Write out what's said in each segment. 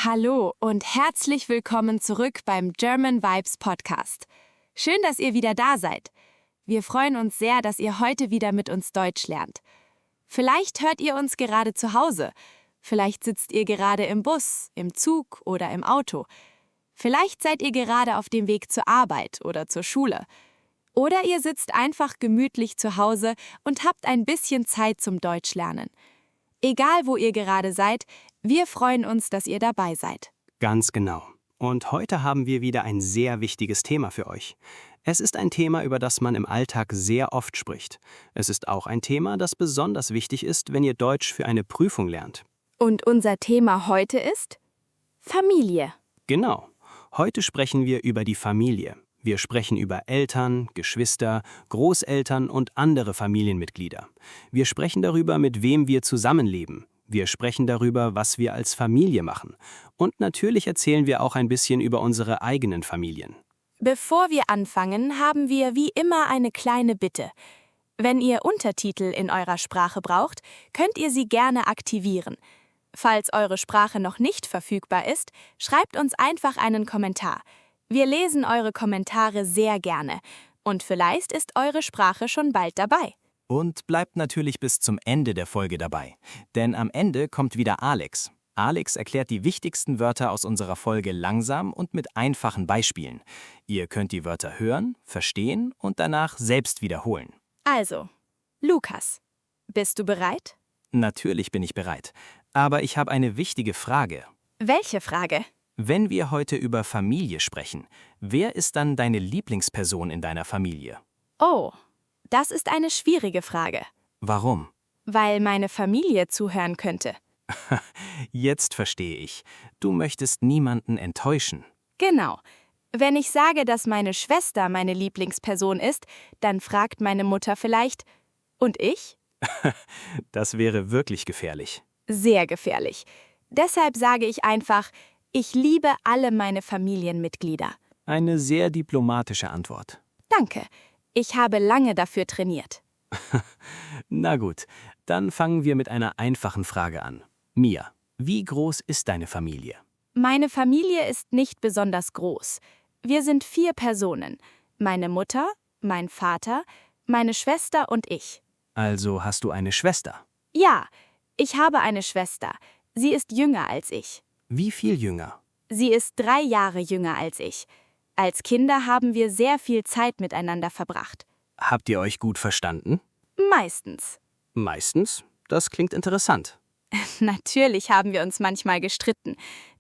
Hallo und herzlich willkommen zurück beim German Vibes Podcast. Schön, dass ihr wieder da seid. Wir freuen uns sehr, dass ihr heute wieder mit uns Deutsch lernt. Vielleicht hört ihr uns gerade zu Hause. Vielleicht sitzt ihr gerade im Bus, im Zug oder im Auto. Vielleicht seid ihr gerade auf dem Weg zur Arbeit oder zur Schule. Oder ihr sitzt einfach gemütlich zu Hause und habt ein bisschen Zeit zum Deutschlernen. Egal, wo ihr gerade seid, wir freuen uns, dass ihr dabei seid. Ganz genau. Und heute haben wir wieder ein sehr wichtiges Thema für euch. Es ist ein Thema, über das man im Alltag sehr oft spricht. Es ist auch ein Thema, das besonders wichtig ist, wenn ihr Deutsch für eine Prüfung lernt. Und unser Thema heute ist Familie. Genau. Heute sprechen wir über die Familie. Wir sprechen über Eltern, Geschwister, Großeltern und andere Familienmitglieder. Wir sprechen darüber, mit wem wir zusammenleben. Wir sprechen darüber, was wir als Familie machen. Und natürlich erzählen wir auch ein bisschen über unsere eigenen Familien. Bevor wir anfangen, haben wir wie immer eine kleine Bitte. Wenn ihr Untertitel in eurer Sprache braucht, könnt ihr sie gerne aktivieren. Falls eure Sprache noch nicht verfügbar ist, schreibt uns einfach einen Kommentar. Wir lesen eure Kommentare sehr gerne. Und vielleicht ist eure Sprache schon bald dabei. Und bleibt natürlich bis zum Ende der Folge dabei. Denn am Ende kommt wieder Alex. Alex erklärt die wichtigsten Wörter aus unserer Folge langsam und mit einfachen Beispielen. Ihr könnt die Wörter hören, verstehen und danach selbst wiederholen. Also, Lukas, bist du bereit? Natürlich bin ich bereit. Aber ich habe eine wichtige Frage. Welche Frage? Wenn wir heute über Familie sprechen, wer ist dann deine Lieblingsperson in deiner Familie? Oh, das ist eine schwierige Frage. Warum? Weil meine Familie zuhören könnte. Jetzt verstehe ich. Du möchtest niemanden enttäuschen. Genau. Wenn ich sage, dass meine Schwester meine Lieblingsperson ist, dann fragt meine Mutter vielleicht, und ich? Das wäre wirklich gefährlich. Sehr gefährlich. Deshalb sage ich einfach, ich liebe alle meine Familienmitglieder. Eine sehr diplomatische Antwort. Danke. Ich habe lange dafür trainiert. Na gut, dann fangen wir mit einer einfachen Frage an. Mia, wie groß ist deine Familie? Meine Familie ist nicht besonders groß. Wir sind 4 Personen. Meine Mutter, mein Vater, meine Schwester und ich. Also hast du eine Schwester? Ja, ich habe eine Schwester. Sie ist jünger als ich. Wie viel jünger? Sie ist 3 Jahre jünger als ich. Als Kinder haben wir sehr viel Zeit miteinander verbracht. Habt ihr euch gut verstanden? Meistens. Meistens? Das klingt interessant. Natürlich haben wir uns manchmal gestritten.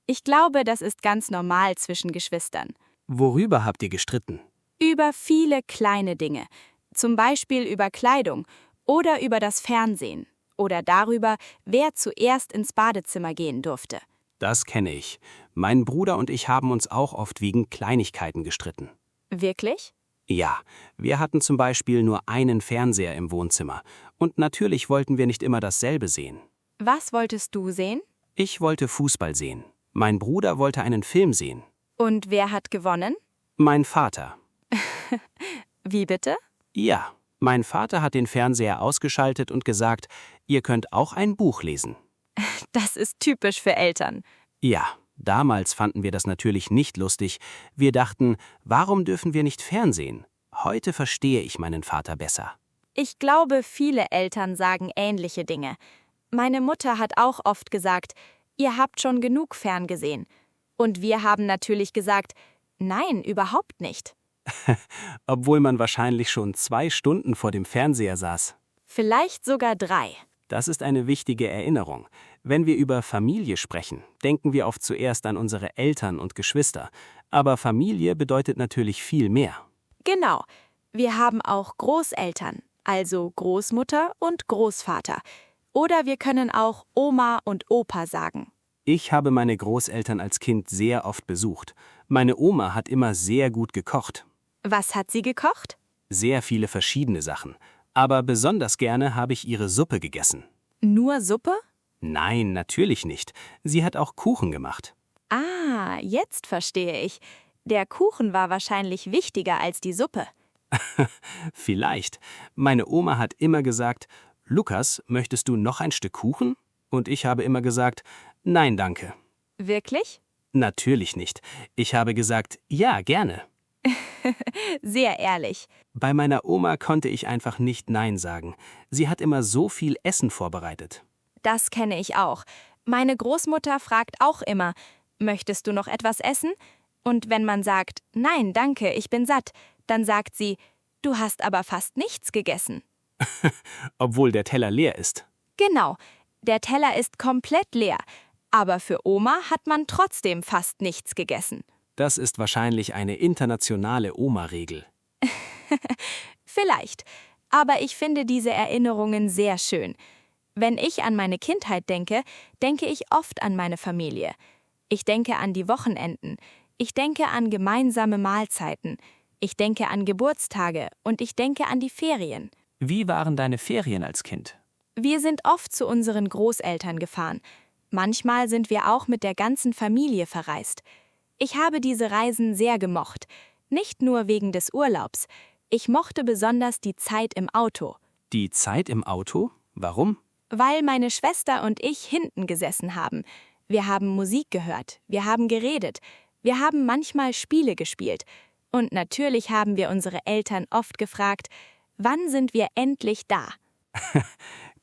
Ich glaube, das ist ganz normal zwischen Geschwistern. Worüber habt ihr gestritten? Über viele kleine Dinge. Zum Beispiel über Kleidung oder über das Fernsehen. Oder darüber, wer zuerst ins Badezimmer gehen durfte. Das kenne ich. Mein Bruder und ich haben uns auch oft wegen Kleinigkeiten gestritten. Wirklich? Ja, wir hatten zum Beispiel nur einen Fernseher im Wohnzimmer. Und natürlich wollten wir nicht immer dasselbe sehen. Was wolltest du sehen? Ich wollte Fußball sehen. Mein Bruder wollte einen Film sehen. Und wer hat gewonnen? Mein Vater. Wie bitte? Ja, mein Vater hat den Fernseher ausgeschaltet und gesagt, ihr könnt auch ein Buch lesen. Das ist typisch für Eltern. Ja, damals fanden wir das natürlich nicht lustig. Wir dachten, warum dürfen wir nicht Fernsehen? Heute verstehe ich meinen Vater besser. Ich glaube, viele Eltern sagen ähnliche Dinge. Meine Mutter hat auch oft gesagt, ihr habt schon genug ferngesehen. Und wir haben natürlich gesagt, nein, überhaupt nicht. Obwohl man wahrscheinlich schon 2 Stunden vor dem Fernseher saß. Vielleicht sogar 3. Das ist eine wichtige Erinnerung. Wenn wir über Familie sprechen, denken wir oft zuerst an unsere Eltern und Geschwister. Aber Familie bedeutet natürlich viel mehr. Genau. Wir haben auch Großeltern, also Großmutter und Großvater. Oder wir können auch Oma und Opa sagen. Ich habe meine Großeltern als Kind sehr oft besucht. Meine Oma hat immer sehr gut gekocht. Was hat sie gekocht? Sehr viele verschiedene Sachen. Aber besonders gerne habe ich ihre Suppe gegessen. Nur Suppe? Nein, natürlich nicht. Sie hat auch Kuchen gemacht. Ah, jetzt verstehe ich. Der Kuchen war wahrscheinlich wichtiger als die Suppe. Vielleicht. Meine Oma hat immer gesagt, Lukas, möchtest du noch ein Stück Kuchen? Und ich habe immer gesagt, nein, danke. Wirklich? Natürlich nicht. Ich habe gesagt, ja, gerne. Sehr ehrlich. Bei meiner Oma konnte ich einfach nicht Nein sagen. Sie hat immer so viel Essen vorbereitet. Das kenne ich auch. Meine Großmutter fragt auch immer, möchtest du noch etwas essen? Und wenn man sagt, nein, danke, ich bin satt, dann sagt sie, du hast aber fast nichts gegessen. Obwohl der Teller leer ist. Genau, der Teller ist komplett leer, aber für Oma hat man trotzdem fast nichts gegessen. Das ist wahrscheinlich eine internationale Oma-Regel. Vielleicht, aber ich finde diese Erinnerungen sehr schön. Wenn ich an meine Kindheit denke, denke ich oft an meine Familie. Ich denke an die Wochenenden, ich denke an gemeinsame Mahlzeiten, ich denke an Geburtstage und ich denke an die Ferien. Wie waren deine Ferien als Kind? Wir sind oft zu unseren Großeltern gefahren. Manchmal sind wir auch mit der ganzen Familie verreist. Ich habe diese Reisen sehr gemocht. Nicht nur wegen des Urlaubs. Ich mochte besonders die Zeit im Auto. Die Zeit im Auto? Warum? Weil meine Schwester und ich hinten gesessen haben. Wir haben Musik gehört, wir haben geredet, wir haben manchmal Spiele gespielt. Und natürlich haben wir unsere Eltern oft gefragt, wann sind wir endlich da?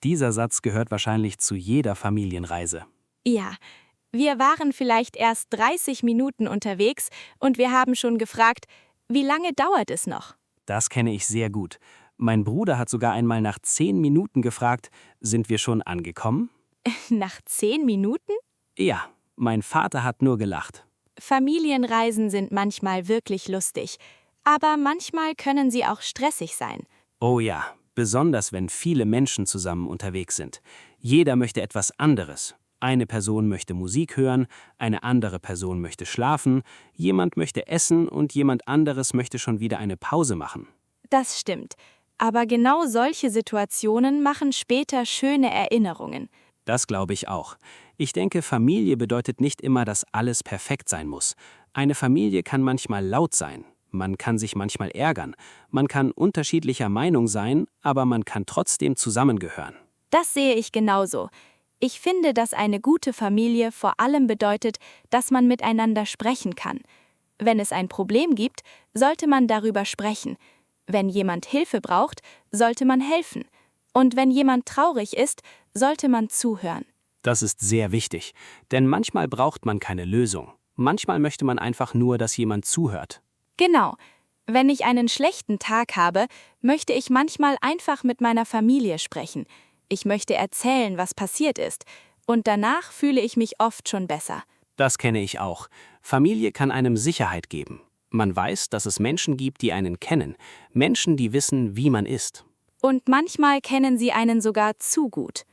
Dieser Satz gehört wahrscheinlich zu jeder Familienreise. Ja, wir waren vielleicht erst 30 Minuten unterwegs und wir haben schon gefragt, wie lange dauert es noch? Das kenne ich sehr gut. Mein Bruder hat sogar einmal nach 10 Minuten gefragt, sind wir schon angekommen? Nach 10 Minuten? Ja, mein Vater hat nur gelacht. Familienreisen sind manchmal wirklich lustig, aber manchmal können sie auch stressig sein. Oh ja, besonders wenn viele Menschen zusammen unterwegs sind. Jeder möchte etwas anderes. Eine Person möchte Musik hören, eine andere Person möchte schlafen, jemand möchte essen und jemand anderes möchte schon wieder eine Pause machen. Das stimmt. Aber genau solche Situationen machen später schöne Erinnerungen. Das glaube ich auch. Ich denke, Familie bedeutet nicht immer, dass alles perfekt sein muss. Eine Familie kann manchmal laut sein. Man kann sich manchmal ärgern. Man kann unterschiedlicher Meinung sein, aber man kann trotzdem zusammengehören. Das sehe ich genauso. Ich finde, dass eine gute Familie vor allem bedeutet, dass man miteinander sprechen kann. Wenn es ein Problem gibt, sollte man darüber sprechen. Wenn jemand Hilfe braucht, sollte man helfen. Und wenn jemand traurig ist, sollte man zuhören. Das ist sehr wichtig, denn manchmal braucht man keine Lösung. Manchmal möchte man einfach nur, dass jemand zuhört. Genau. Wenn ich einen schlechten Tag habe, möchte ich manchmal einfach mit meiner Familie sprechen. Ich möchte erzählen, was passiert ist. Und danach fühle ich mich oft schon besser. Das kenne ich auch. Familie kann einem Sicherheit geben. Man weiß, dass es Menschen gibt, die einen kennen. Menschen, die wissen, wie man ist. Und manchmal kennen sie einen sogar zu gut.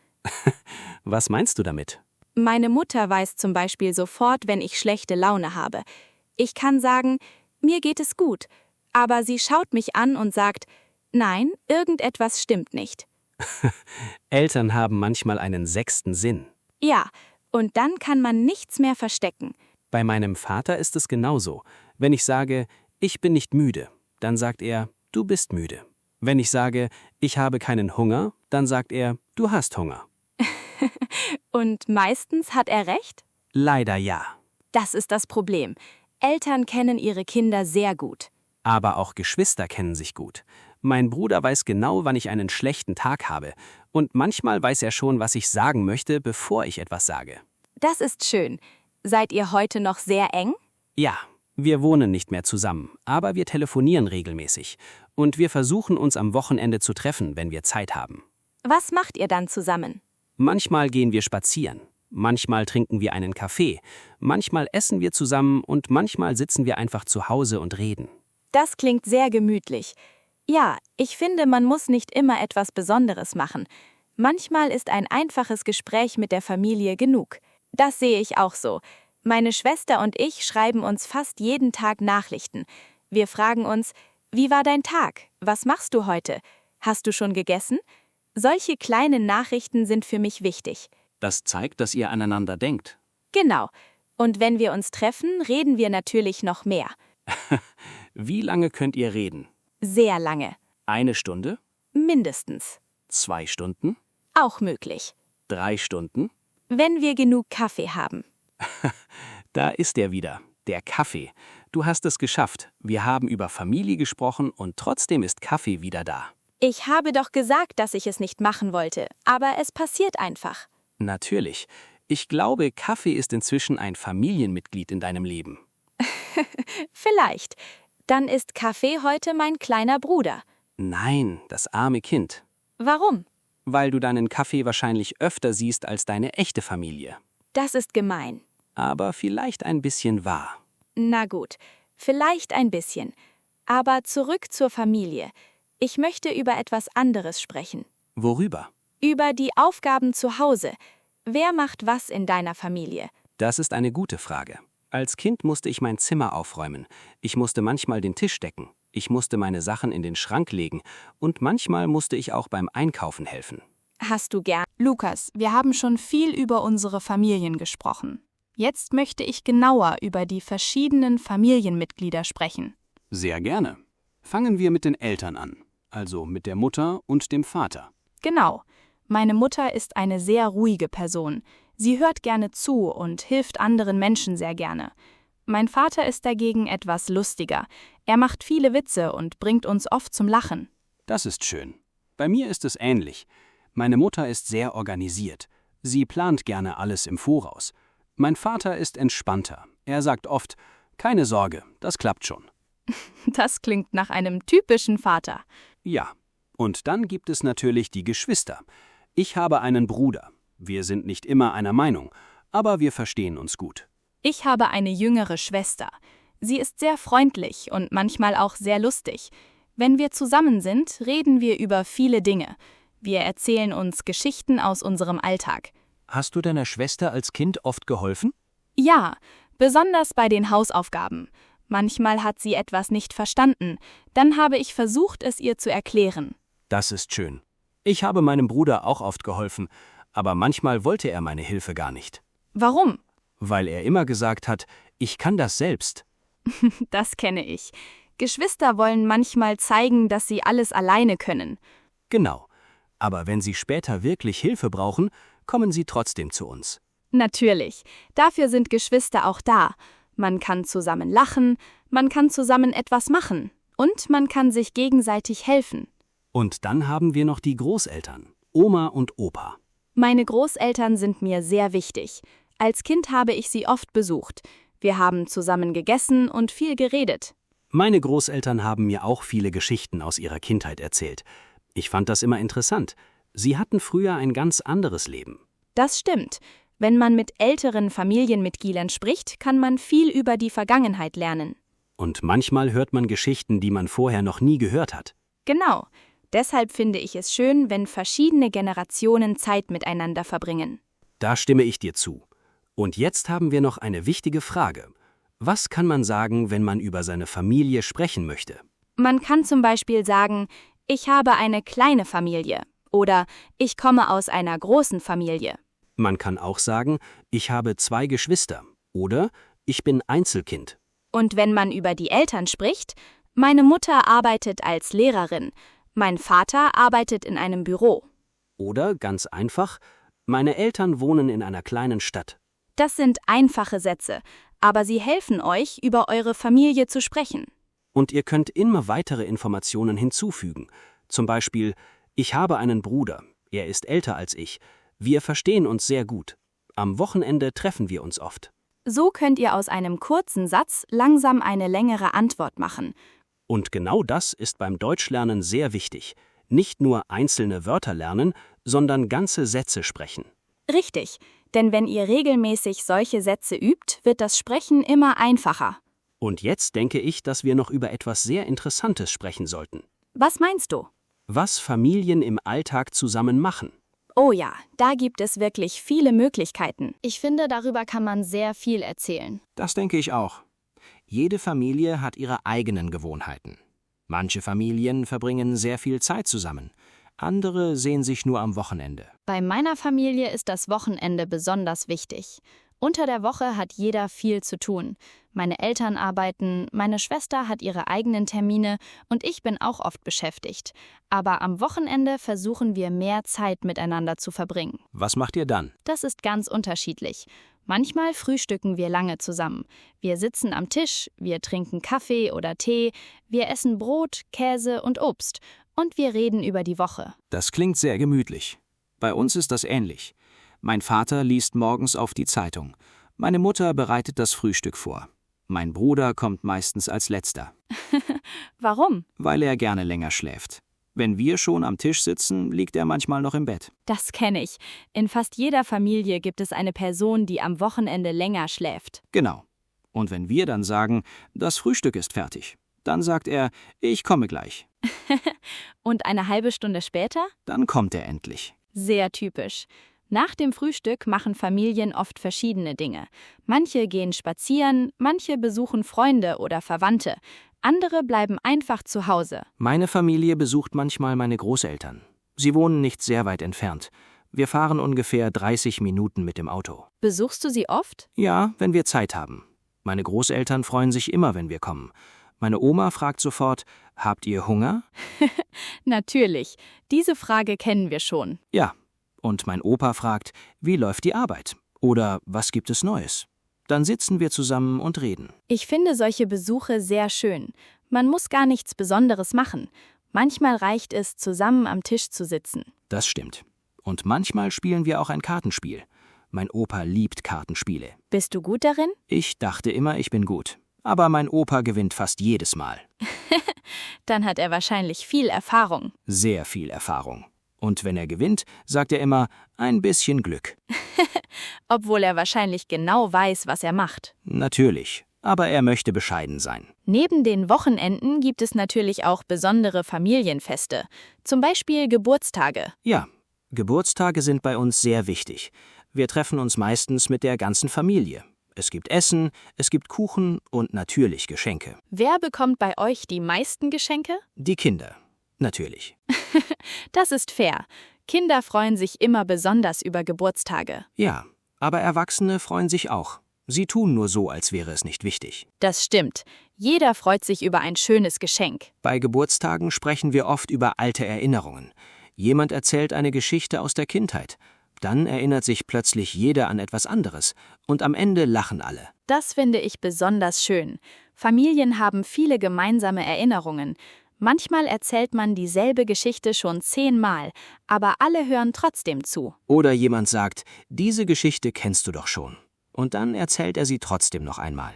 Was meinst du damit? Meine Mutter weiß zum Beispiel sofort, wenn ich schlechte Laune habe. Ich kann sagen, mir geht es gut. Aber sie schaut mich an und sagt, nein, irgendetwas stimmt nicht. Eltern haben manchmal einen 6. Sinn. Ja, und dann kann man nichts mehr verstecken. Bei meinem Vater ist es genauso. Wenn ich sage, ich bin nicht müde, dann sagt er, du bist müde. Wenn ich sage, ich habe keinen Hunger, dann sagt er, du hast Hunger. Und meistens hat er recht? Leider ja. Das ist das Problem. Eltern kennen ihre Kinder sehr gut. Aber auch Geschwister kennen sich gut. Mein Bruder weiß genau, wann ich einen schlechten Tag habe. Und manchmal weiß er schon, was ich sagen möchte, bevor ich etwas sage. Das ist schön. Seid ihr heute noch sehr eng? Ja, wir wohnen nicht mehr zusammen, aber wir telefonieren regelmäßig. Und wir versuchen uns am Wochenende zu treffen, wenn wir Zeit haben. Was macht ihr dann zusammen? Manchmal gehen wir spazieren. Manchmal trinken wir einen Kaffee. Manchmal essen wir zusammen und manchmal sitzen wir einfach zu Hause und reden. Das klingt sehr gemütlich. Ja, ich finde, man muss nicht immer etwas Besonderes machen. Manchmal ist ein einfaches Gespräch mit der Familie genug. Das sehe ich auch so. Meine Schwester und ich schreiben uns fast jeden Tag Nachrichten. Wir fragen uns, wie war dein Tag? Was machst du heute? Hast du schon gegessen? Solche kleinen Nachrichten sind für mich wichtig. Das zeigt, dass ihr aneinander denkt. Genau. Und wenn wir uns treffen, reden wir natürlich noch mehr. Wie lange könnt ihr reden? Sehr lange. 1 Stunde? Mindestens. 2 Stunden? Auch möglich. 3 Stunden? Wenn wir genug Kaffee haben. Da ist er wieder, der Kaffee. Du hast es geschafft. Wir haben über Familie gesprochen und trotzdem ist Kaffee wieder da. Ich habe doch gesagt, dass ich es nicht machen wollte, aber es passiert einfach. Natürlich. Ich glaube, Kaffee ist inzwischen ein Familienmitglied in deinem Leben. Vielleicht. Dann ist Kaffee heute mein kleiner Bruder. Nein, das arme Kind. Warum? Weil du deinen Kaffee wahrscheinlich öfter siehst als deine echte Familie. Das ist gemein. Aber vielleicht ein bisschen wahr. Na gut, vielleicht ein bisschen. Aber zurück zur Familie. Ich möchte über etwas anderes sprechen. Worüber? Über die Aufgaben zu Hause. Wer macht was in deiner Familie? Das ist eine gute Frage. Als Kind musste ich mein Zimmer aufräumen. Ich musste manchmal den Tisch decken. Ich musste meine Sachen in den Schrank legen. Und manchmal musste ich auch beim Einkaufen helfen. Hast du gern? Lukas, wir haben schon viel über unsere Familien gesprochen. Jetzt möchte ich genauer über die verschiedenen Familienmitglieder sprechen. Sehr gerne. Fangen wir mit den Eltern an, also mit der Mutter und dem Vater. Genau. Meine Mutter ist eine sehr ruhige Person. Sie hört gerne zu und hilft anderen Menschen sehr gerne. Mein Vater ist dagegen etwas lustiger. Er macht viele Witze und bringt uns oft zum Lachen. Das ist schön. Bei mir ist es ähnlich. Meine Mutter ist sehr organisiert. Sie plant gerne alles im Voraus. Mein Vater ist entspannter. Er sagt oft, keine Sorge, das klappt schon. Das klingt nach einem typischen Vater. Ja, und dann gibt es natürlich die Geschwister. Ich habe einen Bruder. Wir sind nicht immer einer Meinung, aber wir verstehen uns gut. Ich habe eine jüngere Schwester. Sie ist sehr freundlich und manchmal auch sehr lustig. Wenn wir zusammen sind, reden wir über viele Dinge. Wir erzählen uns Geschichten aus unserem Alltag. Hast du deiner Schwester als Kind oft geholfen? Ja, besonders bei den Hausaufgaben. Manchmal hat sie etwas nicht verstanden. Dann habe ich versucht, es ihr zu erklären. Das ist schön. Ich habe meinem Bruder auch oft geholfen, aber manchmal wollte er meine Hilfe gar nicht. Warum? Weil er immer gesagt hat, ich kann das selbst. Das kenne ich. Geschwister wollen manchmal zeigen, dass sie alles alleine können. Genau. Aber wenn sie später wirklich Hilfe brauchen, kommen sie trotzdem zu uns. Natürlich. Dafür sind Geschwister auch da. Man kann zusammen lachen, man kann zusammen etwas machen und man kann sich gegenseitig helfen. Und dann haben wir noch die Großeltern, Oma und Opa. Meine Großeltern sind mir sehr wichtig. Als Kind habe ich sie oft besucht. Wir haben zusammen gegessen und viel geredet. Meine Großeltern haben mir auch viele Geschichten aus ihrer Kindheit erzählt. Ich fand das immer interessant. Sie hatten früher ein ganz anderes Leben. Das stimmt. Wenn man mit älteren Familienmitgliedern spricht, kann man viel über die Vergangenheit lernen. Und manchmal hört man Geschichten, die man vorher noch nie gehört hat. Genau. Deshalb finde ich es schön, wenn verschiedene Generationen Zeit miteinander verbringen. Da stimme ich dir zu. Und jetzt haben wir noch eine wichtige Frage. Was kann man sagen, wenn man über seine Familie sprechen möchte? Man kann zum Beispiel sagen, ich habe eine kleine Familie oder ich komme aus einer großen Familie. Man kann auch sagen, ich habe 2 Geschwister oder ich bin Einzelkind. Und wenn man über die Eltern spricht, meine Mutter arbeitet als Lehrerin, mein Vater arbeitet in einem Büro. Oder ganz einfach, meine Eltern wohnen in einer kleinen Stadt. Das sind einfache Sätze, aber sie helfen euch, über eure Familie zu sprechen. Und ihr könnt immer weitere Informationen hinzufügen. Zum Beispiel, ich habe einen Bruder, er ist älter als ich. Wir verstehen uns sehr gut. Am Wochenende treffen wir uns oft. So könnt ihr aus einem kurzen Satz langsam eine längere Antwort machen. Und genau das ist beim Deutschlernen sehr wichtig. Nicht nur einzelne Wörter lernen, sondern ganze Sätze sprechen. Richtig, denn wenn ihr regelmäßig solche Sätze übt, wird das Sprechen immer einfacher. Und jetzt denke ich, dass wir noch über etwas sehr Interessantes sprechen sollten. Was meinst du? Was Familien im Alltag zusammen machen. Oh ja, da gibt es wirklich viele Möglichkeiten. Ich finde, darüber kann man sehr viel erzählen. Das denke ich auch. Jede Familie hat ihre eigenen Gewohnheiten. Manche Familien verbringen sehr viel Zeit zusammen. Andere sehen sich nur am Wochenende. Bei meiner Familie ist das Wochenende besonders wichtig. Unter der Woche hat jeder viel zu tun. Meine Eltern arbeiten, meine Schwester hat ihre eigenen Termine und ich bin auch oft beschäftigt. Aber am Wochenende versuchen wir mehr Zeit miteinander zu verbringen. Was macht ihr dann? Das ist ganz unterschiedlich. Manchmal frühstücken wir lange zusammen. Wir sitzen am Tisch, wir trinken Kaffee oder Tee, wir essen Brot, Käse und Obst und wir reden über die Woche. Das klingt sehr gemütlich. Bei uns ist das ähnlich. Mein Vater liest morgens auf die Zeitung. Meine Mutter bereitet das Frühstück vor. Mein Bruder kommt meistens als Letzter, Warum? weil er gerne länger schläft. Wenn wir schon am Tisch sitzen, liegt er manchmal noch im Bett. Das kenne ich. In fast jeder Familie gibt es eine Person, die am Wochenende länger schläft. Genau. Und wenn wir dann sagen, das Frühstück ist fertig, dann sagt er, ich komme gleich. Und eine halbe Stunde später? Dann kommt er endlich. Sehr typisch. Nach dem Frühstück machen Familien oft verschiedene Dinge. Manche gehen spazieren, manche besuchen Freunde oder Verwandte. Andere bleiben einfach zu Hause. Meine Familie besucht manchmal meine Großeltern. Sie wohnen nicht sehr weit entfernt. Wir fahren ungefähr 30 Minuten mit dem Auto. Besuchst du sie oft? Ja, wenn wir Zeit haben. Meine Großeltern freuen sich immer, wenn wir kommen. Meine Oma fragt sofort, habt ihr Hunger? Natürlich. Diese Frage kennen wir schon. Ja. Und mein Opa fragt, wie läuft die Arbeit? Oder was gibt es Neues? Dann sitzen wir zusammen und reden. Ich finde solche Besuche sehr schön. Man muss gar nichts Besonderes machen. Manchmal reicht es, zusammen am Tisch zu sitzen. Das stimmt. Und manchmal spielen wir auch ein Kartenspiel. Mein Opa liebt Kartenspiele. Bist du gut darin? Ich dachte immer, ich bin gut. Aber mein Opa gewinnt fast jedes Mal. Dann hat er wahrscheinlich viel Erfahrung. Sehr viel Erfahrung. Und wenn er gewinnt, sagt er immer, ein bisschen Glück. Obwohl er wahrscheinlich genau weiß, was er macht. Natürlich, aber er möchte bescheiden sein. Neben den Wochenenden gibt es natürlich auch besondere Familienfeste. Zum Beispiel Geburtstage. Ja, Geburtstage sind bei uns sehr wichtig. Wir treffen uns meistens mit der ganzen Familie. Es gibt Essen, es gibt Kuchen und natürlich Geschenke. Wer bekommt bei euch die meisten Geschenke? Die Kinder. Natürlich. Das ist fair. Kinder freuen sich immer besonders über Geburtstage. Ja, aber Erwachsene freuen sich auch. Sie tun nur so, als wäre es nicht wichtig. Das stimmt. Jeder freut sich über ein schönes Geschenk. Bei Geburtstagen sprechen wir oft über alte Erinnerungen. Jemand erzählt eine Geschichte aus der Kindheit. Dann erinnert sich plötzlich jeder an etwas anderes. Und am Ende lachen alle. Das finde ich besonders schön. Familien haben viele gemeinsame Erinnerungen. Manchmal erzählt man dieselbe Geschichte schon 10-mal, aber alle hören trotzdem zu. Oder jemand sagt, diese Geschichte kennst du doch schon. Und dann erzählt er sie trotzdem noch einmal.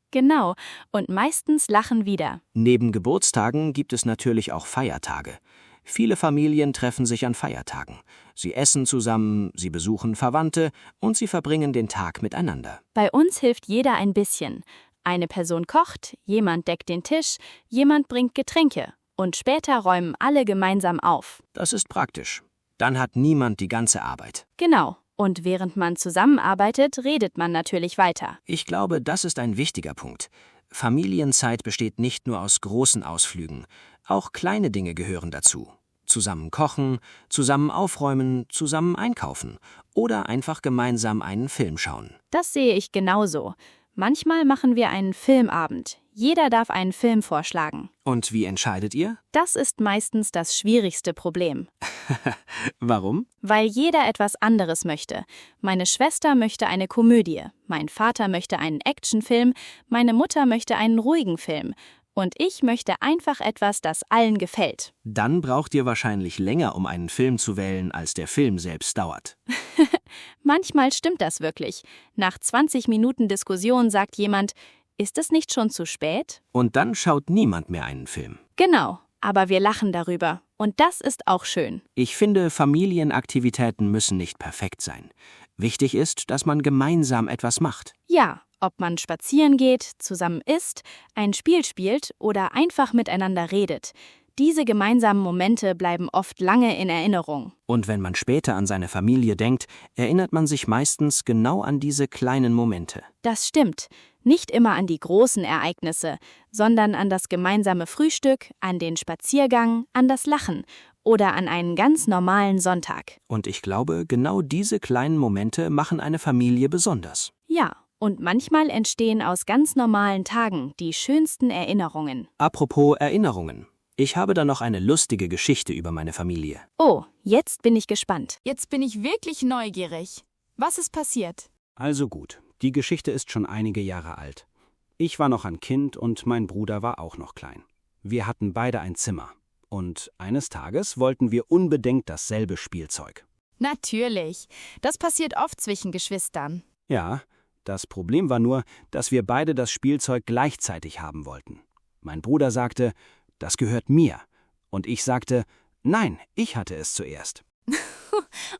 Genau, und meistens lachen wieder. Neben Geburtstagen gibt es natürlich auch Feiertage. Viele Familien treffen sich an Feiertagen. Sie essen zusammen, sie besuchen Verwandte und sie verbringen den Tag miteinander. Bei uns hilft jeder ein bisschen. Eine Person kocht, jemand deckt den Tisch, jemand bringt Getränke. Und später räumen alle gemeinsam auf. Das ist praktisch. Dann hat niemand die ganze Arbeit. Genau. Und während man zusammenarbeitet, redet man natürlich weiter. Ich glaube, das ist ein wichtiger Punkt. Familienzeit besteht nicht nur aus großen Ausflügen. Auch kleine Dinge gehören dazu. Zusammen kochen, zusammen aufräumen, zusammen einkaufen oder einfach gemeinsam einen Film schauen. Das sehe ich genauso. Manchmal machen wir einen Filmabend. Jeder darf einen Film vorschlagen. Und wie entscheidet ihr? Das ist meistens das schwierigste Problem. Warum? Weil jeder etwas anderes möchte. Meine Schwester möchte eine Komödie, mein Vater möchte einen Actionfilm, meine Mutter möchte einen ruhigen Film. Und ich möchte einfach etwas, das allen gefällt. Dann braucht ihr wahrscheinlich länger, um einen Film zu wählen, als der Film selbst dauert. Manchmal stimmt das wirklich. Nach 20 Minuten Diskussion sagt jemand, ist es nicht schon zu spät? Und dann schaut niemand mehr einen Film. Genau, aber wir lachen darüber. Und das ist auch schön. Ich finde, Familienaktivitäten müssen nicht perfekt sein. Wichtig ist, dass man gemeinsam etwas macht. Ja, ob man spazieren geht, zusammen isst, ein Spiel spielt oder einfach miteinander redet. Diese gemeinsamen Momente bleiben oft lange in Erinnerung. Und wenn man später an seine Familie denkt, erinnert man sich meistens genau an diese kleinen Momente. Das stimmt. Nicht immer an die großen Ereignisse, sondern an das gemeinsame Frühstück, an den Spaziergang, an das Lachen oder an einen ganz normalen Sonntag. Und ich glaube, genau diese kleinen Momente machen eine Familie besonders. Ja, und manchmal entstehen aus ganz normalen Tagen die schönsten Erinnerungen. Apropos Erinnerungen. Ich habe da noch eine lustige Geschichte über meine Familie. Oh, jetzt bin ich gespannt. Jetzt bin ich wirklich neugierig. Was ist passiert? Also gut, die Geschichte ist schon einige Jahre alt. Ich war noch ein Kind und mein Bruder war auch noch klein. Wir hatten beide ein Zimmer. Und eines Tages wollten wir unbedingt dasselbe Spielzeug. Natürlich. Das passiert oft zwischen Geschwistern. Ja, das Problem war nur, dass wir beide das Spielzeug gleichzeitig haben wollten. Mein Bruder sagte, das gehört mir. Und ich sagte, nein, ich hatte es zuerst.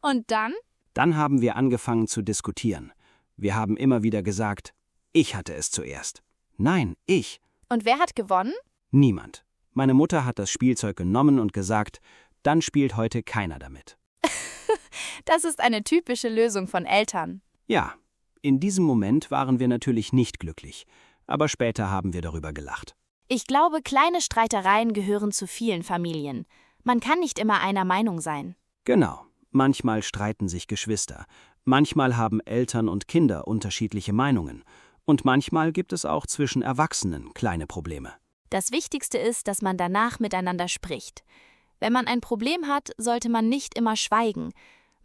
Und dann? Dann haben wir angefangen zu diskutieren. Wir haben immer wieder gesagt, ich hatte es zuerst. Nein, ich. Und wer hat gewonnen? Niemand. Meine Mutter hat das Spielzeug genommen und gesagt, dann spielt heute keiner damit. Das ist eine typische Lösung von Eltern. Ja, in diesem Moment waren wir natürlich nicht glücklich, aber später haben wir darüber gelacht. Ich glaube, kleine Streitereien gehören zu vielen Familien. Man kann nicht immer einer Meinung sein. Genau, manchmal streiten sich Geschwister, manchmal haben Eltern und Kinder unterschiedliche Meinungen und manchmal gibt es auch zwischen Erwachsenen kleine Probleme. Das Wichtigste ist, dass man danach miteinander spricht. Wenn man ein Problem hat, sollte man nicht immer schweigen.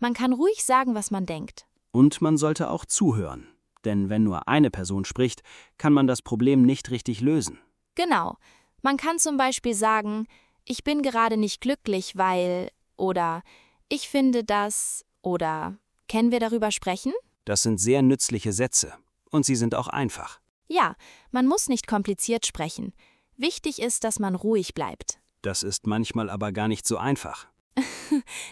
Man kann ruhig sagen, was man denkt. Und man sollte auch zuhören, denn wenn nur eine Person spricht, kann man das Problem nicht richtig lösen. Genau. Man kann zum Beispiel sagen, ich bin gerade nicht glücklich, weil, oder ich finde das, oder können wir darüber sprechen? Das sind sehr nützliche Sätze und sie sind auch einfach. Ja, man muss nicht kompliziert sprechen. Wichtig ist, dass man ruhig bleibt. Das ist manchmal aber gar nicht so einfach.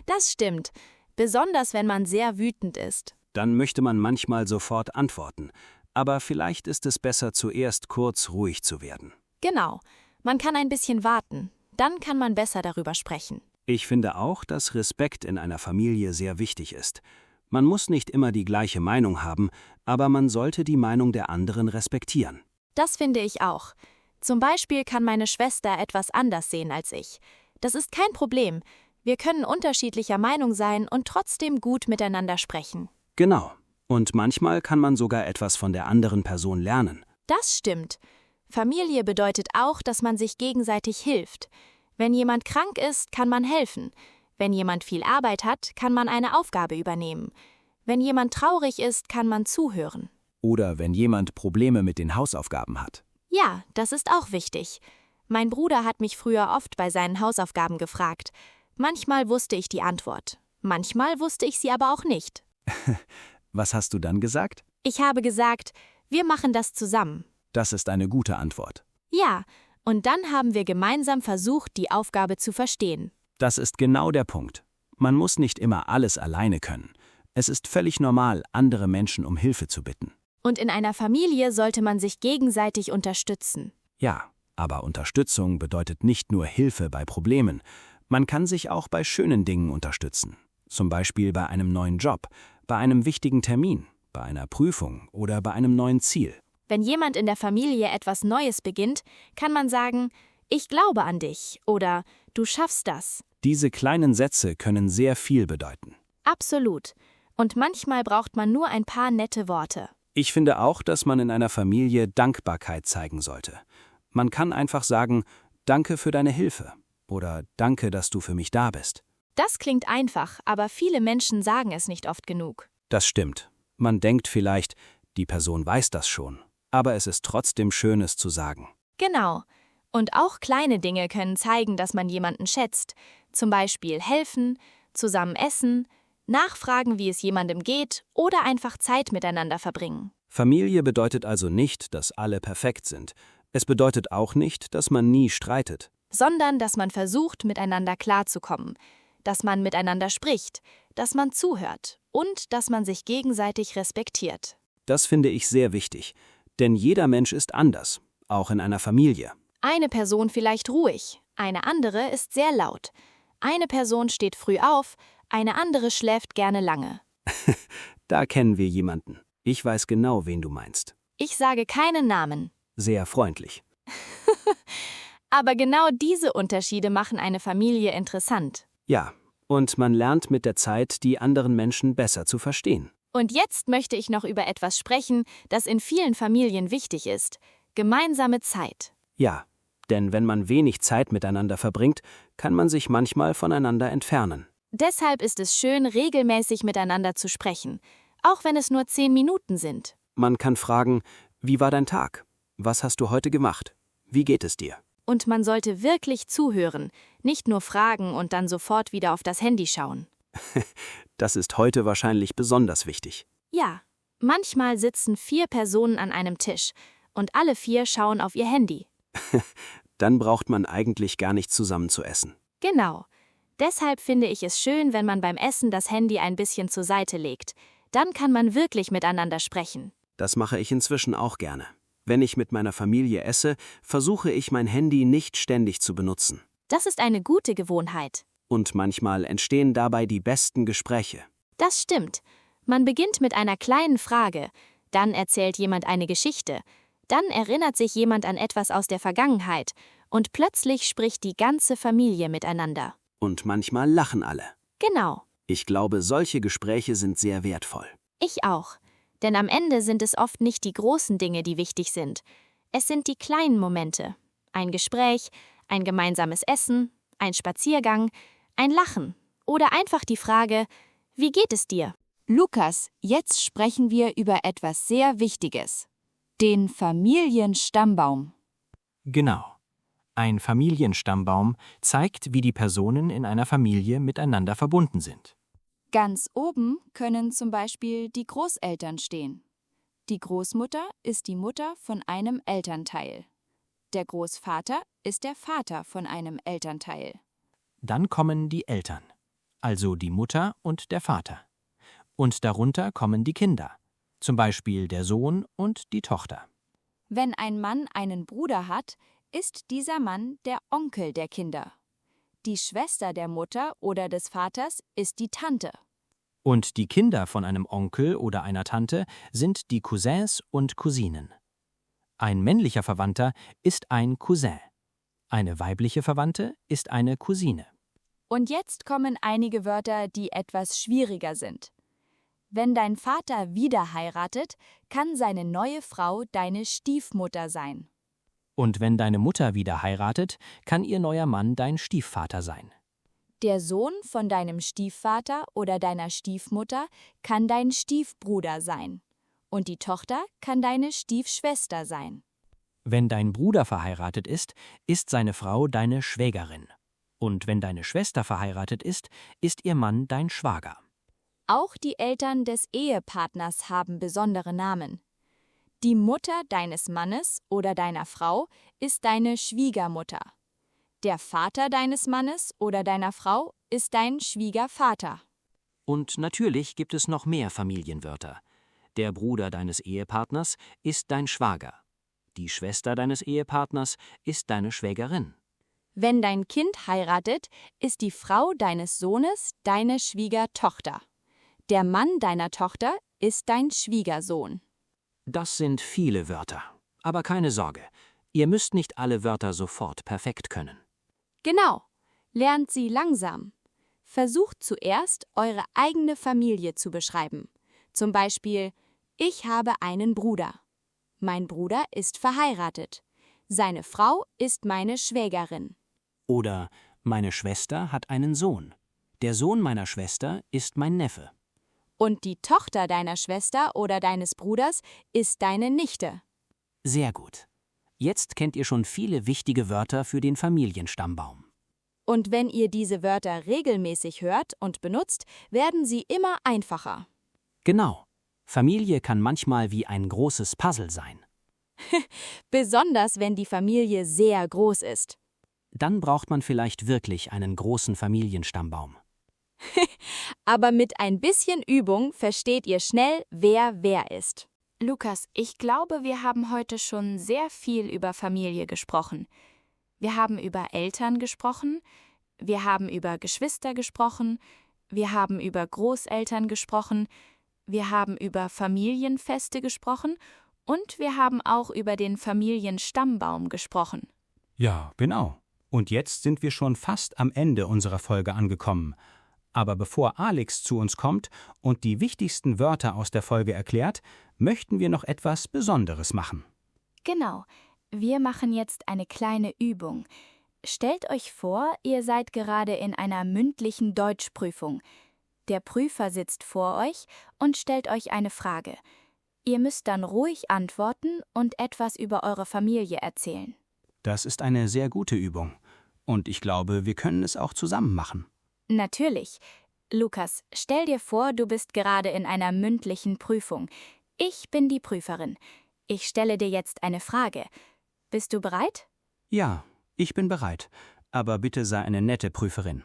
Das stimmt, besonders wenn man sehr wütend ist. Dann möchte man manchmal sofort antworten, aber vielleicht ist es besser, zuerst kurz ruhig zu werden. Genau, man kann ein bisschen warten, dann kann man besser darüber sprechen. Ich finde auch, dass Respekt in einer Familie sehr wichtig ist. Man muss nicht immer die gleiche Meinung haben, aber man sollte die Meinung der anderen respektieren. Das finde ich auch. Zum Beispiel kann meine Schwester etwas anders sehen als ich. Das ist kein Problem. Wir können unterschiedlicher Meinung sein und trotzdem gut miteinander sprechen. Genau. Und manchmal kann man sogar etwas von der anderen Person lernen. Das stimmt. Familie bedeutet auch, dass man sich gegenseitig hilft. Wenn jemand krank ist, kann man helfen. Wenn jemand viel Arbeit hat, kann man eine Aufgabe übernehmen. Wenn jemand traurig ist, kann man zuhören. Oder wenn jemand Probleme mit den Hausaufgaben hat. Ja, das ist auch wichtig. Mein Bruder hat mich früher oft bei seinen Hausaufgaben gefragt. Manchmal wusste ich die Antwort. Manchmal wusste ich sie aber auch nicht. Was hast du dann gesagt? Ich habe gesagt, wir machen das zusammen. Das ist eine gute Antwort. Ja, und dann haben wir gemeinsam versucht, die Aufgabe zu verstehen. Das ist genau der Punkt. Man muss nicht immer alles alleine können. Es ist völlig normal, andere Menschen um Hilfe zu bitten. Und in einer Familie sollte man sich gegenseitig unterstützen. Ja, aber Unterstützung bedeutet nicht nur Hilfe bei Problemen. Man kann sich auch bei schönen Dingen unterstützen. Zum Beispiel bei einem neuen Job, bei einem wichtigen Termin, bei einer Prüfung oder bei einem neuen Ziel. Wenn jemand in der Familie etwas Neues beginnt, kann man sagen, ich glaube an dich oder du schaffst das. Diese kleinen Sätze können sehr viel bedeuten. Absolut. Und manchmal braucht man nur ein paar nette Worte. Ich finde auch, dass man in einer Familie Dankbarkeit zeigen sollte. Man kann einfach sagen, danke für deine Hilfe oder danke, dass du für mich da bist. Das klingt einfach, aber viele Menschen sagen es nicht oft genug. Das stimmt. Man denkt vielleicht, die Person weiß das schon, aber es ist trotzdem schön, es zu sagen. Genau. Und auch kleine Dinge können zeigen, dass man jemanden schätzt. Zum Beispiel helfen, zusammen essen, nachfragen, wie es jemandem geht oder einfach Zeit miteinander verbringen. Familie bedeutet also nicht, dass alle perfekt sind. Es bedeutet auch nicht, dass man nie streitet. Sondern, dass man versucht, miteinander klarzukommen, dass man miteinander spricht, dass man zuhört und dass man sich gegenseitig respektiert. Das finde ich sehr wichtig, denn jeder Mensch ist anders, auch in einer Familie. Eine Person vielleicht ruhig, eine andere ist sehr laut. Eine Person steht früh auf, eine andere schläft gerne lange. Da kennen wir jemanden. Ich weiß genau, wen du meinst. Ich sage keinen Namen. Sehr freundlich. Aber genau diese Unterschiede machen eine Familie interessant. Ja, und man lernt mit der Zeit, die anderen Menschen besser zu verstehen. Und jetzt möchte ich noch über etwas sprechen, das in vielen Familien wichtig ist: gemeinsame Zeit. Ja, denn wenn man wenig Zeit miteinander verbringt, kann man sich manchmal voneinander entfernen. Deshalb ist es schön, regelmäßig miteinander zu sprechen, auch wenn es nur 10 Minuten sind. Man kann fragen, wie war dein Tag? Was hast du heute gemacht? Wie geht es dir? Und man sollte wirklich zuhören, nicht nur fragen und dann sofort wieder auf das Handy schauen. Das ist heute wahrscheinlich besonders wichtig. Ja, manchmal sitzen 4 Personen an einem Tisch und alle 4 schauen auf ihr Handy. Dann braucht man eigentlich gar nicht zusammen zu essen. Genau. Deshalb finde ich es schön, wenn man beim Essen das Handy ein bisschen zur Seite legt. Dann kann man wirklich miteinander sprechen. Das mache ich inzwischen auch gerne. Wenn ich mit meiner Familie esse, versuche ich mein Handy nicht ständig zu benutzen. Das ist eine gute Gewohnheit. Und manchmal entstehen dabei die besten Gespräche. Das stimmt. Man beginnt mit einer kleinen Frage, dann erzählt jemand eine Geschichte, dann erinnert sich jemand an etwas aus der Vergangenheit und plötzlich spricht die ganze Familie miteinander. Und manchmal lachen alle. Genau, Ich glaube, solche Gespräche sind sehr wertvoll. ich auch. Denn am Ende sind es oft nicht die großen Dinge, die wichtig sind. Es sind die kleinen Momente. Ein Gespräch, ein gemeinsames Essen, ein Spaziergang, ein Lachen oder einfach die Frage: Wie geht es dir? Lukas, jetzt sprechen wir über etwas sehr Wichtiges. Den Familienstammbaum. Genau. Ein Familienstammbaum zeigt, wie die Personen in einer Familie miteinander verbunden sind. Ganz oben können zum Beispiel die Großeltern stehen. Die Großmutter ist die Mutter von einem Elternteil. Der Großvater ist der Vater von einem Elternteil. Dann kommen die Eltern, also die Mutter und der Vater. Und darunter kommen die Kinder, zum Beispiel der Sohn und die Tochter. Wenn ein Mann einen Bruder hat, ist dieser Mann der Onkel der Kinder. Die Schwester der Mutter oder des Vaters ist die Tante. Und die Kinder von einem Onkel oder einer Tante sind die Cousins und Cousinen. Ein männlicher Verwandter ist ein Cousin. Eine weibliche Verwandte ist eine Cousine. Und jetzt kommen einige Wörter, die etwas schwieriger sind. Wenn dein Vater wieder heiratet, kann seine neue Frau deine Stiefmutter sein. Und wenn deine Mutter wieder heiratet, kann ihr neuer Mann dein Stiefvater sein. Der Sohn von deinem Stiefvater oder deiner Stiefmutter kann dein Stiefbruder sein. Und die Tochter kann deine Stiefschwester sein. Wenn dein Bruder verheiratet ist, ist seine Frau deine Schwägerin. Und wenn deine Schwester verheiratet ist ihr Mann dein Schwager. Auch die Eltern des Ehepartners haben besondere Namen. Die Mutter deines Mannes oder deiner Frau ist deine Schwiegermutter. Der Vater deines Mannes oder deiner Frau ist dein Schwiegervater. Und natürlich gibt es noch mehr Familienwörter. Der Bruder deines Ehepartners ist dein Schwager. Die Schwester deines Ehepartners ist deine Schwägerin. Wenn dein Kind heiratet, ist die Frau deines Sohnes deine Schwiegertochter. Der Mann deiner Tochter ist dein Schwiegersohn. Das sind viele Wörter. Aber keine Sorge, ihr müsst nicht alle Wörter sofort perfekt können. Genau, lernt sie langsam. Versucht zuerst, eure eigene Familie zu beschreiben. Zum Beispiel: Ich habe einen Bruder. Mein Bruder ist verheiratet. Seine Frau ist meine Schwägerin. Oder meine Schwester hat einen Sohn. Der Sohn meiner Schwester ist mein Neffe. Und die Tochter deiner Schwester oder deines Bruders ist deine Nichte. Sehr gut. Jetzt kennt ihr schon viele wichtige Wörter für den Familienstammbaum. Und wenn ihr diese Wörter regelmäßig hört und benutzt, werden sie immer einfacher. Genau. Familie kann manchmal wie ein großes Puzzle sein. Besonders wenn die Familie sehr groß ist. Dann braucht man vielleicht wirklich einen großen Familienstammbaum. Aber mit ein bisschen Übung versteht ihr schnell, wer ist. Lukas, ich glaube, wir haben heute schon sehr viel über Familie gesprochen. Wir haben über Eltern gesprochen, wir haben über Geschwister gesprochen, wir haben über Großeltern gesprochen, wir haben über Familienfeste gesprochen und wir haben auch über den Familienstammbaum gesprochen. Ja, genau. Und jetzt sind wir schon fast am Ende unserer Folge angekommen. Aber bevor Alex zu uns kommt und die wichtigsten Wörter aus der Folge erklärt, möchten wir noch etwas Besonderes machen. Genau, wir machen jetzt eine kleine Übung. Stellt euch vor, ihr seid gerade in einer mündlichen Deutschprüfung. Der Prüfer sitzt vor euch und stellt euch eine Frage. Ihr müsst dann ruhig antworten und etwas über eure Familie erzählen. Das ist eine sehr gute Übung. Und ich glaube, wir können es auch zusammen machen. Natürlich. Lukas, stell dir vor, du bist gerade in einer mündlichen Prüfung. Ich bin die Prüferin. Ich stelle dir jetzt eine Frage. Bist du bereit? Ja, ich bin bereit. Aber bitte sei eine nette Prüferin.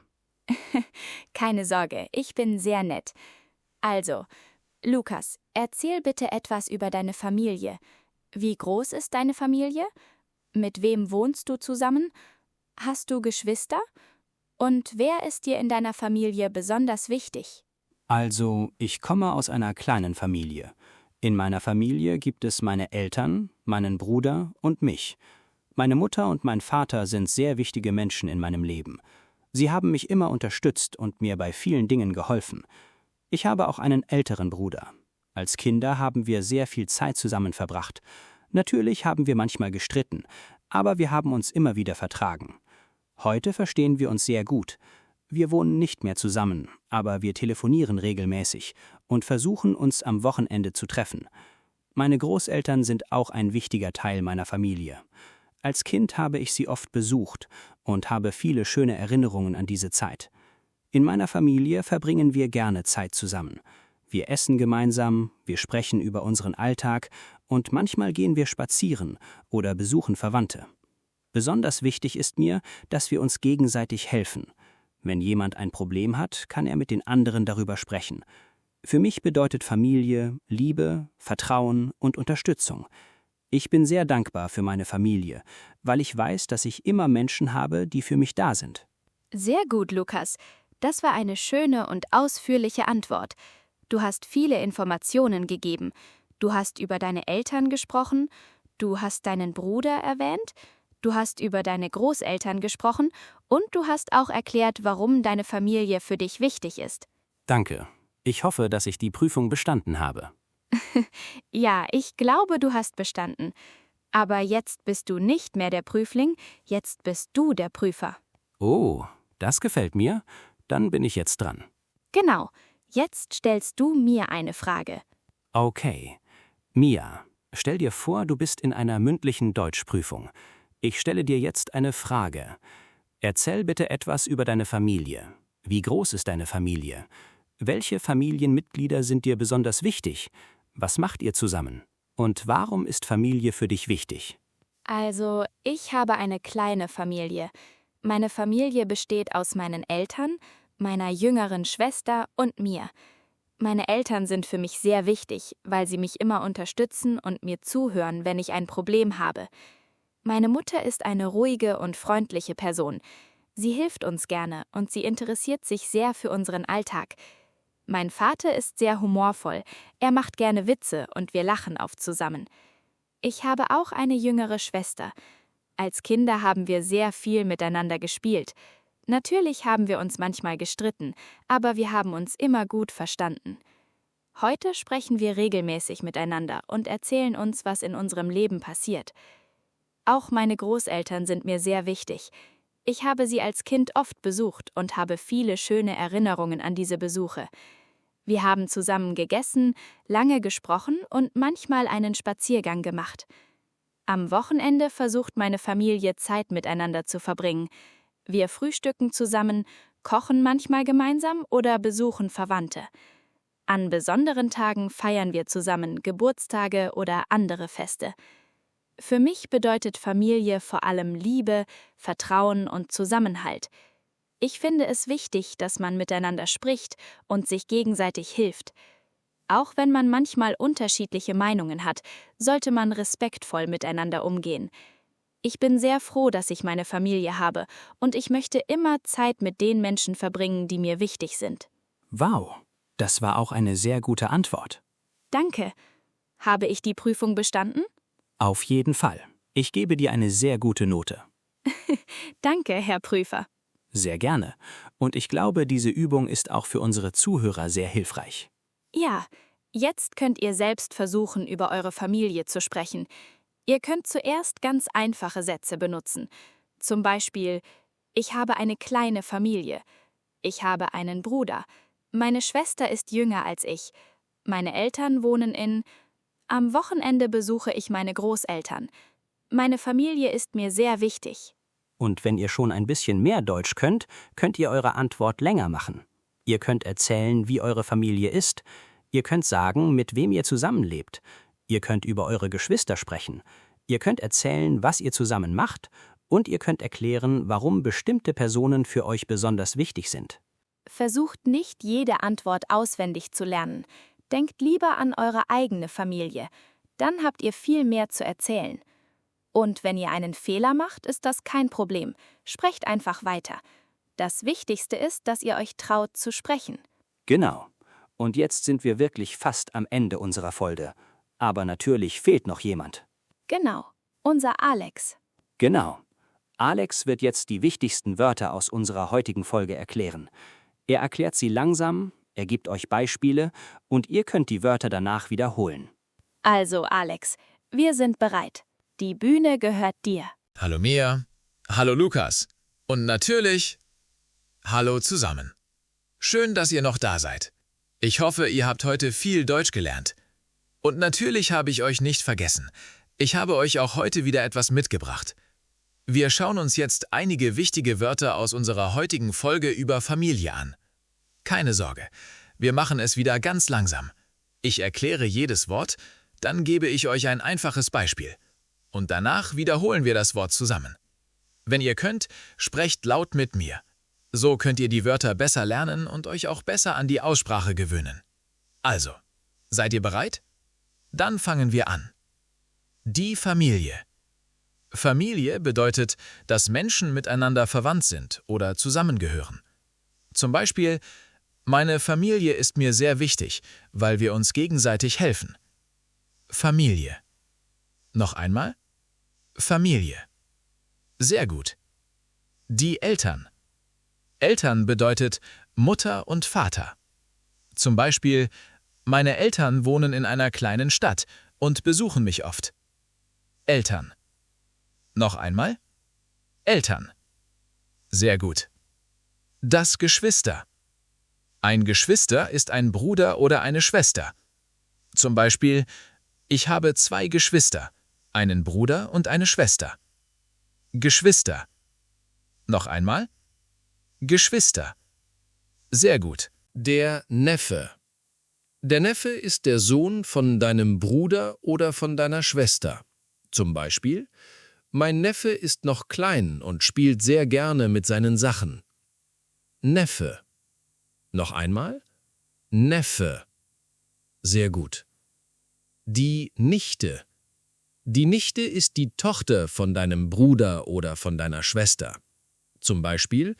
Keine Sorge, ich bin sehr nett. Also, Lukas, erzähl bitte etwas über deine Familie. Wie groß ist deine Familie? Mit wem wohnst du zusammen? Hast du Geschwister? Und wer ist dir in deiner Familie besonders wichtig? Also, ich komme aus einer kleinen Familie. In meiner Familie gibt es meine Eltern, meinen Bruder und mich. Meine Mutter und mein Vater sind sehr wichtige Menschen in meinem Leben. Sie haben mich immer unterstützt und mir bei vielen Dingen geholfen. Ich habe auch einen älteren Bruder. Als Kinder haben wir sehr viel Zeit zusammen verbracht. Natürlich haben wir manchmal gestritten, aber wir haben uns immer wieder vertragen. Heute verstehen wir uns sehr gut. Wir wohnen nicht mehr zusammen, aber wir telefonieren regelmäßig und versuchen, uns am Wochenende zu treffen. Meine Großeltern sind auch ein wichtiger Teil meiner Familie. Als Kind habe ich sie oft besucht und habe viele schöne Erinnerungen an diese Zeit. In meiner Familie verbringen wir gerne Zeit zusammen. Wir essen gemeinsam, wir sprechen über unseren Alltag und manchmal gehen wir spazieren oder besuchen Verwandte. Besonders wichtig ist mir, dass wir uns gegenseitig helfen. Wenn jemand ein Problem hat, kann er mit den anderen darüber sprechen. Für mich bedeutet Familie Liebe, Vertrauen und Unterstützung. Ich bin sehr dankbar für meine Familie, weil ich weiß, dass ich immer Menschen habe, die für mich da sind. Sehr gut, Lukas. Das war eine schöne und ausführliche Antwort. Du hast viele Informationen gegeben. Du hast über deine Eltern gesprochen, du hast deinen Bruder erwähnt, du hast über deine Großeltern gesprochen und du hast auch erklärt, warum deine Familie für dich wichtig ist. Danke. Ich hoffe, dass ich die Prüfung bestanden habe. Ja, ich glaube, du hast bestanden. Aber jetzt bist du nicht mehr der Prüfling, jetzt bist du der Prüfer. Oh, das gefällt mir. Dann bin ich jetzt dran. Genau, jetzt stellst du mir eine Frage. Okay. Mia, stell dir vor, du bist in einer mündlichen Deutschprüfung. Ich stelle dir jetzt eine Frage. Erzähl bitte etwas über deine Familie. Wie groß ist deine Familie? Welche Familienmitglieder sind dir besonders wichtig? Was macht ihr zusammen? Und warum ist Familie für dich wichtig? Also, ich habe eine kleine Familie. Meine Familie besteht aus meinen Eltern, meiner jüngeren Schwester und mir. Meine Eltern sind für mich sehr wichtig, weil sie mich immer unterstützen und mir zuhören, wenn ich ein Problem habe. Meine Mutter ist eine ruhige und freundliche Person. Sie hilft uns gerne und sie interessiert sich sehr für unseren Alltag. Mein Vater ist sehr humorvoll, er macht gerne Witze und wir lachen oft zusammen. Ich habe auch eine jüngere Schwester. Als Kinder haben wir sehr viel miteinander gespielt. Natürlich haben wir uns manchmal gestritten, aber wir haben uns immer gut verstanden. Heute sprechen wir regelmäßig miteinander und erzählen uns, was in unserem Leben passiert. Auch meine Großeltern sind mir sehr wichtig. Ich habe sie als Kind oft besucht und habe viele schöne Erinnerungen an diese Besuche. Wir haben zusammen gegessen, lange gesprochen und manchmal einen Spaziergang gemacht. Am Wochenende versucht meine Familie Zeit miteinander zu verbringen. Wir frühstücken zusammen, kochen manchmal gemeinsam oder besuchen Verwandte. An besonderen Tagen feiern wir zusammen Geburtstage oder andere Feste. Für mich bedeutet Familie vor allem Liebe, Vertrauen und Zusammenhalt. Ich finde es wichtig, dass man miteinander spricht und sich gegenseitig hilft. Auch wenn man manchmal unterschiedliche Meinungen hat, sollte man respektvoll miteinander umgehen. Ich bin sehr froh, dass ich meine Familie habe und ich möchte immer Zeit mit den Menschen verbringen, die mir wichtig sind. Wow, das war auch eine sehr gute Antwort. Danke. Habe ich die Prüfung bestanden? Auf jeden Fall. Ich gebe dir eine sehr gute Note. Danke, Herr Prüfer. Sehr gerne. Und ich glaube, diese Übung ist auch für unsere Zuhörer sehr hilfreich. Ja, jetzt könnt ihr selbst versuchen, über eure Familie zu sprechen. Ihr könnt zuerst ganz einfache Sätze benutzen. Zum Beispiel: Ich habe eine kleine Familie. Ich habe einen Bruder. Meine Schwester ist jünger als ich. Meine Eltern wohnen in... Am Wochenende besuche ich meine Großeltern. Meine Familie ist mir sehr wichtig. Und wenn ihr schon ein bisschen mehr Deutsch könnt, könnt ihr eure Antwort länger machen. Ihr könnt erzählen, wie eure Familie ist. Ihr könnt sagen, mit wem ihr zusammenlebt. Ihr könnt über eure Geschwister sprechen. Ihr könnt erzählen, was ihr zusammen macht. Und ihr könnt erklären, warum bestimmte Personen für euch besonders wichtig sind. Versucht nicht, jede Antwort auswendig zu lernen. Denkt lieber an eure eigene Familie. Dann habt ihr viel mehr zu erzählen. Und wenn ihr einen Fehler macht, ist das kein Problem. Sprecht einfach weiter. Das Wichtigste ist, dass ihr euch traut zu sprechen. Genau. Und jetzt sind wir wirklich fast am Ende unserer Folge. Aber natürlich fehlt noch jemand. Genau, unser Alex. Genau. Alex wird jetzt die wichtigsten Wörter aus unserer heutigen Folge erklären. Er erklärt sie langsam, er gibt euch Beispiele und ihr könnt die Wörter danach wiederholen. Also, Alex, wir sind bereit. Die Bühne gehört dir. Hallo Mia, hallo Lukas und natürlich hallo zusammen. Schön, dass ihr noch da seid. Ich hoffe, ihr habt heute viel Deutsch gelernt. Und natürlich habe ich euch nicht vergessen. Ich habe euch auch heute wieder etwas mitgebracht. Wir schauen uns jetzt einige wichtige Wörter aus unserer heutigen Folge über Familie an. Keine Sorge, wir machen es wieder ganz langsam. Ich erkläre jedes Wort, dann gebe ich euch ein einfaches Beispiel. Und danach wiederholen wir das Wort zusammen. Wenn ihr könnt, sprecht laut mit mir. So könnt ihr die Wörter besser lernen und euch auch besser an die Aussprache gewöhnen. Also, seid ihr bereit? Dann fangen wir an. Die Familie. Familie bedeutet, dass Menschen miteinander verwandt sind oder zusammengehören. Zum Beispiel: Meine Familie ist mir sehr wichtig, weil wir uns gegenseitig helfen. Familie. Noch einmal. Familie. Sehr gut. Die Eltern. Eltern bedeutet Mutter und Vater. Zum Beispiel: Meine Eltern wohnen in einer kleinen Stadt und besuchen mich oft. Eltern. Noch einmal. Eltern. Sehr gut. Das Geschwister. Ein Geschwister ist ein Bruder oder eine Schwester. Zum Beispiel: Ich habe 2 Geschwister, einen Bruder und eine Schwester. Geschwister. Noch einmal. Geschwister. Sehr gut. Der Neffe. Der Neffe ist der Sohn von deinem Bruder oder von deiner Schwester. Zum Beispiel: Mein Neffe ist noch klein und spielt sehr gerne mit seinen Sachen. Neffe. Noch einmal. Neffe. Sehr gut. Die Nichte. Die Nichte ist die Tochter von deinem Bruder oder von deiner Schwester. Zum Beispiel: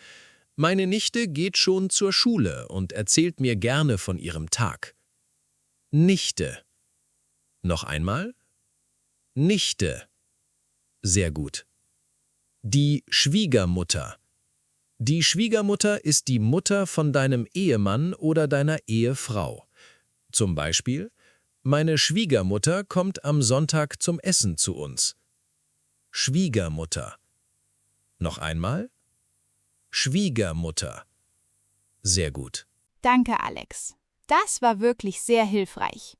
Meine Nichte geht schon zur Schule und erzählt mir gerne von ihrem Tag. Nichte. Noch einmal. Nichte. Sehr gut. Die Schwiegermutter. Die Schwiegermutter ist die Mutter von deinem Ehemann oder deiner Ehefrau. Zum Beispiel: Meine Schwiegermutter kommt am Sonntag zum Essen zu uns. Schwiegermutter. Noch einmal. Schwiegermutter. Sehr gut. Danke, Alex. Das war wirklich sehr hilfreich.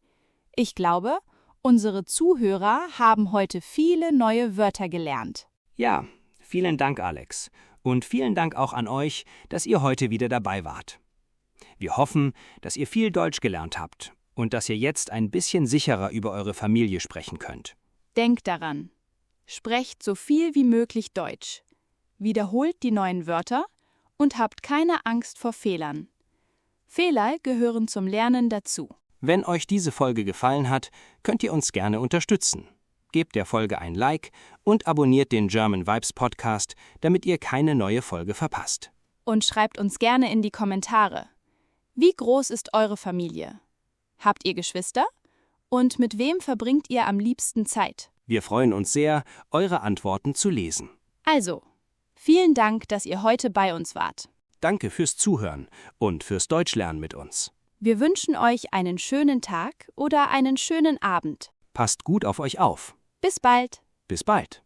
Ich glaube, unsere Zuhörer haben heute viele neue Wörter gelernt. Ja, vielen Dank, Alex. Und vielen Dank auch an euch, dass ihr heute wieder dabei wart. Wir hoffen, dass ihr viel Deutsch gelernt habt und dass ihr jetzt ein bisschen sicherer über eure Familie sprechen könnt. Denkt daran, sprecht so viel wie möglich Deutsch. Wiederholt die neuen Wörter und habt keine Angst vor Fehlern. Fehler gehören zum Lernen dazu. Wenn euch diese Folge gefallen hat, könnt ihr uns gerne unterstützen. Gebt der Folge ein Like und abonniert den German Vibes Podcast, damit ihr keine neue Folge verpasst. Und schreibt uns gerne in die Kommentare. Wie groß ist eure Familie? Habt ihr Geschwister? Und mit wem verbringt ihr am liebsten Zeit? Wir freuen uns sehr, eure Antworten zu lesen. Also, Vielen Dank, dass ihr heute bei uns wart. Danke fürs Zuhören und fürs Deutschlernen mit uns. Wir wünschen euch einen schönen Tag oder einen schönen Abend. Passt gut auf euch auf. Bis bald. Bis bald.